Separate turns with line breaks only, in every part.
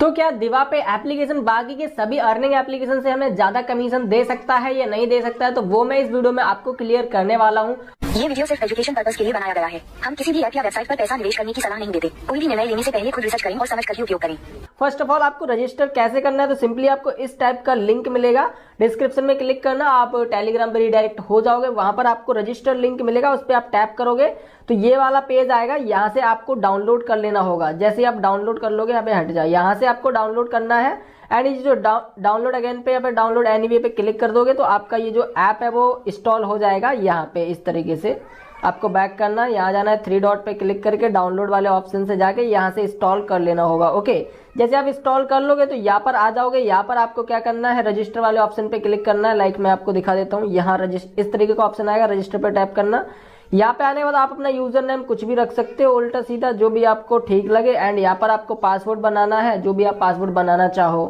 तो क्या दिवा पे एप्लीकेशन बाकी के सभी अर्निंग एप्लीकेशन से हमें ज्यादा कमीशन दे सकता है या नहीं दे सकता है, तो वो मैं इस वीडियो में आपको क्लियर करने वाला हूँ।
ये वीडियो सिर्फ एजुकेशन पर्पस के लिए बनाया गया है। हम किसी भी ऐप या वेबसाइट पर पैसा निवेश करने की सलाह नहीं देते। कोई भी निर्णय लेने से पहले खुद रिसर्च करें और समझ कर ही उपयोग करें।
फर्स्ट ऑफ ऑल आपको रजिस्टर कैसे करना है, तो सिंपली आपको इस टाइप का लिंक मिलेगा, डिस्क्रिप्शन में क्लिक करना, आप टेलीग्राम पे रिडायरेक्ट हो जाओगे, वहां पर आपको रजिस्टर लिंक मिलेगा, उस पर आप टैप करोगे तो ये वाला पेज आएगा। यहाँ से आपको डाउनलोड कर लेना होगा। जैसे आप डाउनलोड कर लोगे, यहाँ पे हट जाए, यहाँ से आपको डाउनलोड करना है एंड ये जो डाउनलोड अगेन पे या फिर डाउनलोड एनीवे पे क्लिक कर दोगे तो आपका ये जो ऐप है वो इंस्टॉल हो जाएगा। यहाँ पे इस तरीके से आपको बैक करना है, यहाँ जाना है, 3 डॉट पे क्लिक करके डाउनलोड वाले ऑप्शन से जाके यहाँ से इंस्टॉल कर लेना होगा। ओके, जैसे आप इंस्टॉल कर लोगे तो यहाँ पर आ जाओगे। यहाँ पर आपको क्या करना है, रजिस्टर वाले ऑप्शन पे क्लिक करना है। लाइक मैं आपको दिखा देता हूँ, यहाँ इस तरीके का ऑप्शन आएगा, रजिस्टर पे टैप करना। यहाँ पे आने के बाद आप अपना यूजर नेम कुछ भी रख सकते हो, उल्टा सीधा जो भी आपको ठीक लगे। एंड यहाँ पर आपको पासवर्ड बनाना है, जो भी आप पासवर्ड बनाना चाहो।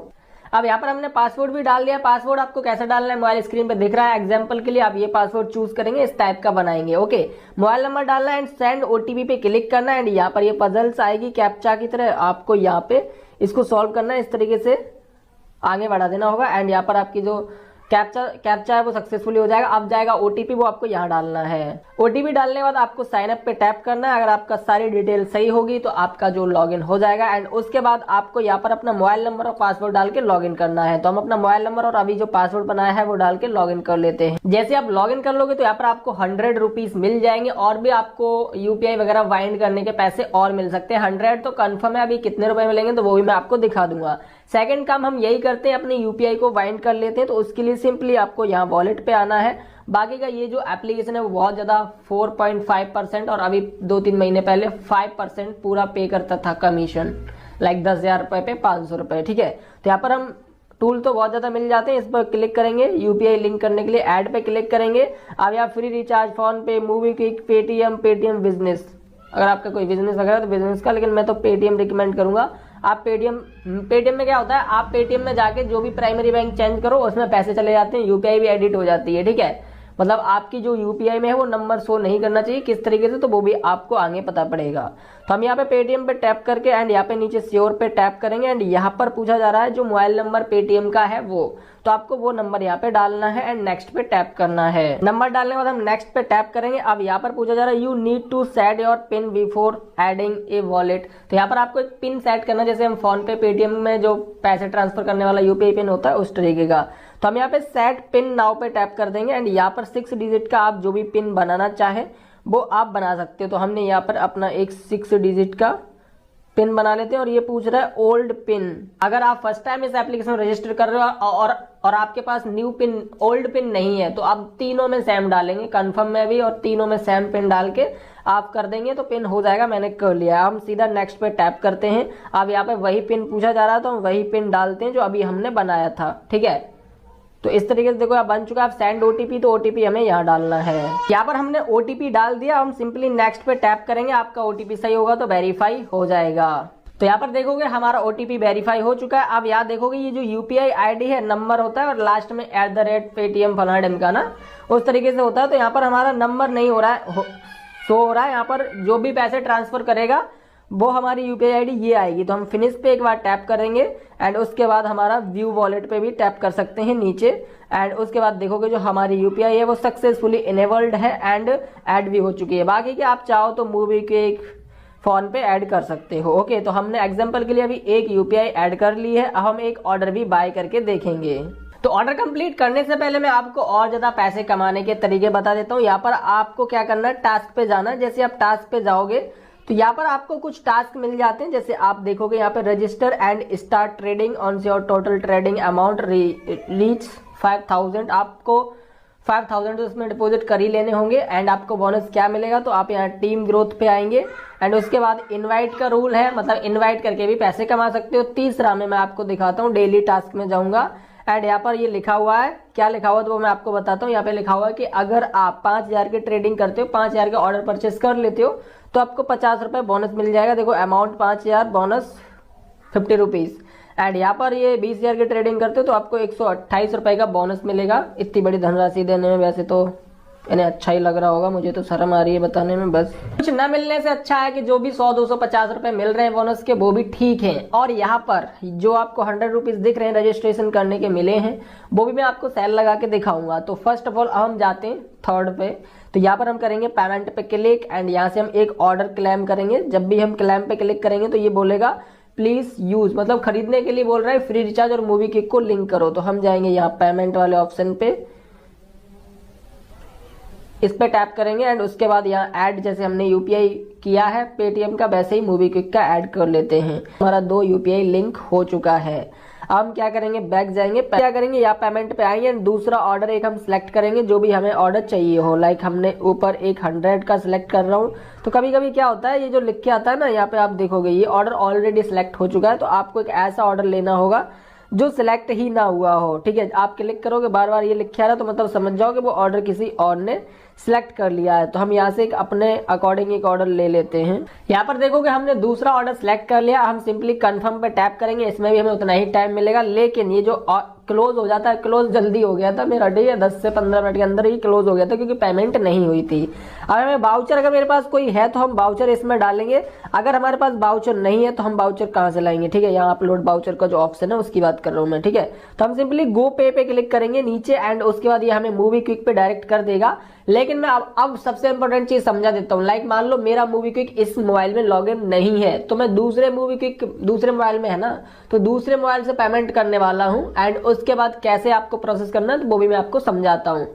अब यहाँ पर हमने पासवर्ड भी डाल दिया। पासवर्ड आपको कैसे डालना है मोबाइल स्क्रीन पे दिख रहा है। एग्जांपल के लिए आप ये पासवर्ड चूज करेंगे, इस टाइप का बनाएंगे। ओके, मोबाइल नंबर डालना है एंड सेंड ओटीपी पे क्लिक करना है। एंड यहाँ पर ये पजल्स आएगी कैप्चा की तरह, आपको यहाँ पे इसको सॉल्व करना है, इस तरीके से आगे बढ़ा देना होगा। एंड यहाँ पर आपकी जो कैप्चा है वो सक्सेसफुली हो जाएगा। अब जाएगा ओटीपी, वो आपको यहाँ डालना है। ओटीपी डालने के बाद आपको साइन अप पे टैप करना है। अगर आपका सारी डिटेल सही होगी तो आपका जो लॉगिन हो जाएगा। एंड उसके बाद आपको यहाँ पर अपना मोबाइल नंबर और पासवर्ड डाल के लॉगिन करना है। तो हम अपना मोबाइल नंबर और अभी जो पासवर्ड बनाया है वो डाल के लॉगिन कर लेते हैं। जैसे आप लॉगिन कर लोगे तो यहाँ पर आपको 100 रुपीज मिल जाएंगे और भी आपको यूपीआई वगैरह वाइंड करने के पैसे और मिल सकते हैं। 100 तो कंफर्म है, अभी कितने रुपए मिलेंगे तो वो भी मैं आपको दिखा दूंगा। सेकंड काम हम यही करते हैं, अपने यूपीआई को वाइंड कर लेते हैं। तो उसके लिए सिंपली आपको यहाँ वॉलेट पे आना है। बाकी का ये जो एप्लीकेशन है वो बहुत ज्यादा 4.5% और अभी 2-3 महीने पहले 5% पूरा पे करता था कमीशन, लाइक 10,000 रुपए पे 500 रुपए। ठीक है, तो यहाँ पर हम टूल तो बहुत ज्यादा मिल जाते हैं। इस पर क्लिक करेंगे, यूपीआई लिंक करने के लिए ऐड पे क्लिक करेंगे। अब यहाँ फ्री रिचार्ज, फोन पे, मूवी क्विक, पेटीएम बिजनेस। अगर आपका कोई बिजनेस वगैरह तो बिजनेस का, लेकिन मैं तो पेटीएम रिकमेंड करूंगा। आप पेटीएम में क्या होता है, आप पेटीएम में जाके जो भी प्राइमरी बैंक चेंज करो उसमें पैसे चले जाते हैं, यूपीआई भी एडिट हो जाती है। ठीक है, मतलब आपकी जो यूपीआई में है वो नंबर शो नहीं करना चाहिए किस तरीके से, तो वो भी आपको आगे पता पड़ेगा। तो हम यहाँ पे पेटीएम पे टैप करके एंड यहाँ पे नीचे श्योर पे टैप करेंगे। एंड यहाँ पर पूछा जा रहा है जो मोबाइल नंबर पेटीएम का है वो, तो आपको वो नंबर यहाँ पे डालना है एंड नेक्स्ट पे टैप करना है। नंबर डालने के बाद हम नेक्स्ट पे टैप करेंगे। अब यहाँ पर पूछा जा रहा है you need to set your PIN before adding a wallet. तो यहाँ पर आपको एक पिन सेट करना, जैसे हम फोन पे, पेटीएम में जो पैसे ट्रांसफर करने वाला यूपीआई पिन होता है उस तरीके का। तो हम यहाँ पे सेट पिन नाउ पे टैप कर देंगे एंड यहाँ पर 6 डिजिट का आप जो भी पिन बनाना चाहे वो आप बना सकते हो। तो हमने यहाँ पर अपना एक 6 डिजिट का पिन बना लेते हैं। और ये पूछ रहा है ओल्ड पिन। अगर आप फर्स्ट टाइम इस एप्लीकेशन में रजिस्टर कर रहे हो और आपके पास न्यू पिन, ओल्ड पिन नहीं है, तो आप तीनों में सेम डालेंगे, कंफर्म में भी और तीनों में सेम पिन डाल के आप कर देंगे तो पिन हो जाएगा। मैंने कर लिया। हम सीधा नेक्स्ट पे टैप करते हैं। अब यहाँ पे वही पिन पूछा जा रहा है तो हम वही पिन डालते हैं जो अभी हमने बनाया था। ठीक है, तो इस तरीके से देखो आप बन चुका है। आप सेंड ओटीपी, तो ओटीपी हमें यहाँ डालना है। यहाँ पर हमने ओटीपी डाल दिया। हम सिंपली नेक्स्ट पे टैप करेंगे, आपका ओटीपी सही होगा तो वेरीफाई हो जाएगा। तो यहाँ पर देखोगे हमारा ओटीपी वेरीफाई हो चुका है। अब यहाँ देखोगे ये जो यूपीआई आईडी है, नंबर होता है और लास्ट में @पेटीएम फलाना ढिमका ना, उस तरीके से होता है। तो यहाँ पर हमारा नंबर नहीं हो रहा है, शो हो रहा है। यहाँ पर जो भी पैसे ट्रांसफर करेगा वो हमारी यूपीआई आईडी ये आएगी। तो हम फिनिश पे एक बार टैप करेंगे एंड उसके बाद हमारा व्यू वॉलेट पे भी टैप कर सकते हैं नीचे। एंड उसके बाद देखोगे जो हमारी यूपीआई है वो सक्सेसफुली इनेबल्ड है एंड ऐड भी हो चुकी है। बाकी कि आप चाहो तो मूवी के एक फोन पे ऐड कर सकते हो। ओके, तो हमने एग्जांपल के लिए अभी एक यूपीआई ऐड कर ली है। अब हम एक ऑर्डर भी बाय करके देखेंगे। तो ऑर्डर कंप्लीट करने से पहले मैं आपको और ज्यादा पैसे कमाने के तरीके बता देता हूँ। यहाँ पर आपको क्या करना है, टास्क पे जाना है। जैसे आप टास्क पे जाओगे तो यहाँ पर आपको कुछ टास्क मिल जाते हैं। जैसे आप देखोगे यहाँ पे register and start trading on your total trading amount reach 5000। आपको 5000 उसमें डिपॉजिट कर ही लेने होंगे। एंड आपको बोनस क्या मिलेगा, तो आप यहाँ टीम ग्रोथ पे आएंगे। एंड उसके बाद इनवाइट का रूल है, मतलब इनवाइट करके भी पैसे कमा सकते हो। तीसरा में मैं आपको दिखाता हूँ, डेली टास्क में जाऊंगा एंड यहाँ पर ये लिखा हुआ है, क्या लिखा हुआ है तो वो मैं आपको बताता हूँ। यहाँ पे लिखा हुआ है कि अगर आप 5000 की ट्रेडिंग करते हो, 5000 का ऑर्डर परचेस कर लेते हो तो आपको 50 रुपए बोनस मिल जाएगा। देखो अमाउंट 5000, बोनस 50 रुपीज। एंड यहाँ पर ये 20,000 की ट्रेडिंग करते हो तो आपको 128 रुपए का बोनस मिलेगा। इतनी बड़ी धनराशि देने में वैसे तो इन्हें अच्छा ही लग रहा होगा, मुझे तो शर्म आ रही है बताने में। बस कुछ न मिलने से अच्छा है कि जो भी 100-250 रुपए मिल रहे हैं बोनस के वो भी ठीक है। और यहाँ पर जो आपको 100 रुपीज दिख रहे हैं रजिस्ट्रेशन करने के मिले हैं वो भी मैं आपको सेल लगा के दिखाऊंगा। तो फर्स्ट ऑफ ऑल हम जाते हैं थर्ड पे, तो यहाँ पर हम करेंगे पेमेंट पे क्लिक एंड यहाँ से हम एक ऑर्डर क्लेम करेंगे। जब भी हम क्लेम पे क्लिक करेंगे तो ये बोलेगा प्लीज यूज, मतलब खरीदने के लिए बोल रहा है, फ्री रिचार्ज और मूवी क्विक को लिंक करो। तो हम जाएंगे यहाँ पेमेंट वाले ऑप्शन पे, इस पे टैप करेंगे एंड उसके बाद यहाँ ऐड, जैसे हमने यूपीआई किया है पेटीएम का वैसे ही मूवी क्विक का ऐड कर लेते हैं। हमारा 2 यूपीआई लिंक हो चुका है। अब हम क्या करेंगे, बैक जाएंगे, क्या करेंगे यहाँ पेमेंट पे आएंगे एंड दूसरा ऑर्डर एक हम सिलेक्ट करेंगे जो भी हमें ऑर्डर चाहिए हो। लाइक हमने ऊपर एक 100 का सिलेक्ट कर रहा हूँ। तो कभी कभी क्या होता है, ये जो लिख के आता है ना यहाँ पे आप देखोगे ये ऑर्डर ऑलरेडी सिलेक्ट हो चुका है। तो आपको एक ऐसा ऑर्डर लेना होगा जो सिलेक्ट ही ना हुआ हो, ठीक है। आप क्लिक करोगे बार बार ये लिखा रहा तो मतलब समझ जाओ कि वो ऑर्डर किसी और ने सिलेक्ट कर लिया है। तो हम यहाँ से एक अपने अकॉर्डिंग एक ऑर्डर ले लेते हैं। यहाँ पर देखोगे हमने दूसरा ऑर्डर सिलेक्ट कर लिया। हम सिंपली कंफर्म पे टैप करेंगे, इसमें भी हमें उतना ही टाइम मिलेगा, लेकिन ये जो क्लोज हो जाता है, क्लोज जल्दी हो गया था मेरा डे, 10 से 15 मिनट के अंदर ही क्लोज हो गया था क्योंकि पेमेंट नहीं हुई थी। अब हमें वाउचर अगर मेरे पास कोई है तो हम वाउचर इसमें डालेंगे, अगर हमारे पास वाउचर नहीं है तो हम वाउचर कहाँ से लाएंगे, ठीक है। यहाँ अपलोड वाउचर का जो ऑप्शन है उसकी बात कर रहा हूँ मैं, ठीक है। तो हम सिंपली गो पे क्लिक करेंगे नीचे एंड उसके बाद ये हमें मूवी क्विक पे डायरेक्ट कर देगा। लेकिन मैं अब सबसे इंपॉर्टेंट चीज समझा देता हूँ। लाइक मान लो मेरा मूवी क्विक इस मोबाइल में लॉगिन नहीं है तो मैं दूसरे मूवी क्विक दूसरे मोबाइल में है ना, तो दूसरे मोबाइल से पेमेंट करने वाला हूँ एंड उसके बाद कैसे आपको प्रोसेस करना है तो वो भी मैं आपको समझाता हूँ।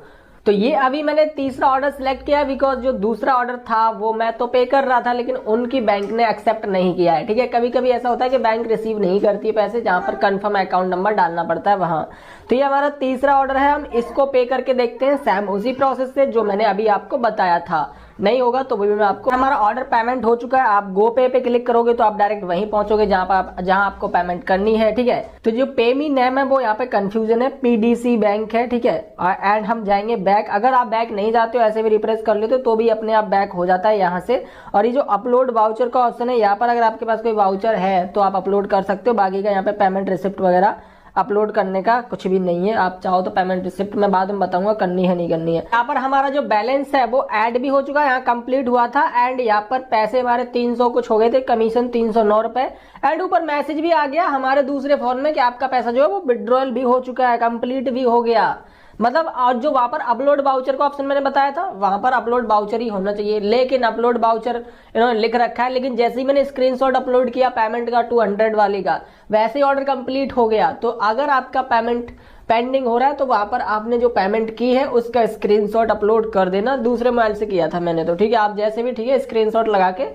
तो ये अभी मैंने तीसरा ऑर्डर सिलेक्ट किया बिकॉज जो दूसरा ऑर्डर था वो मैं तो पे कर रहा था लेकिन उनकी बैंक ने एक्सेप्ट नहीं किया है, ठीक है। कभी कभी ऐसा होता है कि बैंक रिसीव नहीं करती है पैसे, जहां पर कंफर्म अकाउंट नंबर डालना पड़ता है वहां। तो ये हमारा तीसरा ऑर्डर है, हम इसको पे करके देखते हैं सेम उसी प्रोसेस से जो मैंने अभी आपको बताया था। नहीं होगा तो वो भी मैं आपको, हमारा ऑर्डर पेमेंट हो चुका है। आप गो पे क्लिक करोगे तो आप डायरेक्ट वहीं पहुंचोगे जहां आपको पेमेंट करनी है, ठीक है। तो जो पे मी नेम है वो यहाँ पे कंफ्यूजन है, पीडीसी बैंक है, ठीक है। एंड हम जाएंगे बैक, अगर आप बैक नहीं जाते हो ऐसे भी रिप्रेस कर लेते हो तो भी अपने आप बैक हो जाता है यहाँ से। और ये जो अपलोड वाउचर का ऑप्शन है यहाँ पर अगर आपके पास कोई वाउचर है तो आप अपलोड कर सकते हो, बाकी का यहाँ पे पेमेंट रिसिप्ट वगैरह अपलोड करने का कुछ भी नहीं है। आप चाहो तो पेमेंट रिसिप्ट मैं बाद में बताऊंगा करनी है नहीं करनी है। यहाँ पर हमारा जो बैलेंस है वो ऐड भी हो चुका है, यहाँ कंप्लीट हुआ था एंड यहाँ पर पैसे हमारे 300 कुछ हो गए थे, कमीशन 309 रुपए एंड ऊपर मैसेज भी आ गया हमारे दूसरे फोन में कि आपका पैसा जो है वो विड्रॉल भी हो चुका है, कंप्लीट भी हो गया। मतलब और जो वहां पर अपलोड वाउचर का ऑप्शन मैंने बताया था वहां पर अपलोड वाउचर ही होना चाहिए, लेकिन अपलोड वाउचर इन्होंने लिख रखा है। लेकिन जैसे ही मैंने स्क्रीनशॉट अपलोड किया पेमेंट का 200 वाली का, वैसे ही ऑर्डर कंप्लीट हो गया। तो अगर आपका पेमेंट पेंडिंग हो रहा है तो वहां पर आपने जो पेमेंट की है उसका स्क्रीनशॉट अपलोड कर देना। दूसरे मोबाइल से किया था मैंने तो, ठीक है। आप जैसे भी ठीक है स्क्रीनशॉट लगा के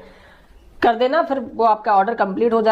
कर देना, फिर वो आपका ऑर्डर कंप्लीट हो जाए।